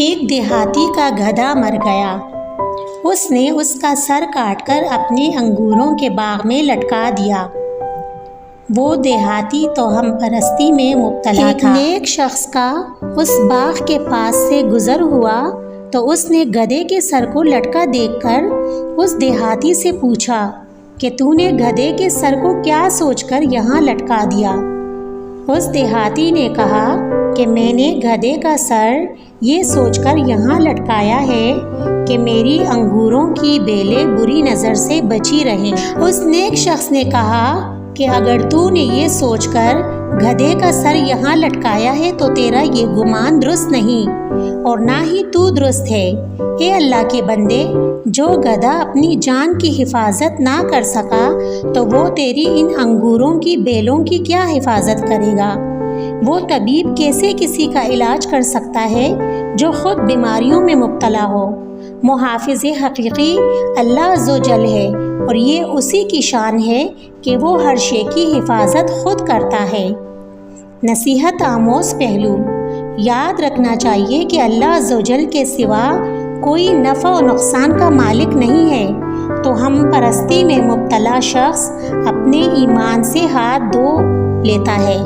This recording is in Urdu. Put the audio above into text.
ایک دیہاتی کا گدھا مر گیا۔ اس نے اس کا سر کاٹ کر اپنے انگوروں کے باغ میں لٹکا دیا۔ وہ دیہاتی توہم پرستی میں مبتلا تھا۔ ایک نیک شخص کا اس باغ کے پاس سے گزر ہوا تو اس نے گدھے کے سر کو لٹکا دیکھ کر اس دیہاتی سے پوچھا کہ تو نے گدھے کے سر کو کیا سوچ کر یہاں لٹکا دیا؟ اس دیہاتی نے کہا کہ میں نے گدھے کا سر یہ سوچ کر یہاں لٹکایا ہے کہ میری انگوروں کی بیلیں بری نظر سے بچی رہیں۔ اس نیک شخص نے کہا کہ اگر تو نے یہ سوچ کر گدھے کا سر یہاں لٹکایا ہے تو تیرا یہ گمان درست نہیں اور نہ ہی تو درست ہے۔ اے اللہ کے بندے، جو گدھا اپنی جان کی حفاظت نہ کر سکا تو وہ تیری ان انگوروں کی بیلوں کی کیا حفاظت کرے گا؟ وہ طبیب کیسے کسی کا علاج کر سکتا ہے جو خود بیماریوں میں مبتلا ہو؟ محافظ حقیقی اللہ عز و جل ہے اور یہ اسی کی شان ہے کہ وہ ہر شے کی حفاظت خود کرتا ہے۔ نصیحت آموز پہلو: یاد رکھنا چاہیے کہ اللہ عز و جل کے سوا کوئی نفع و نقصان کا مالک نہیں ہے، تو ہم پرستی میں مبتلا شخص اپنے ایمان سے ہاتھ دھو لیتا ہے۔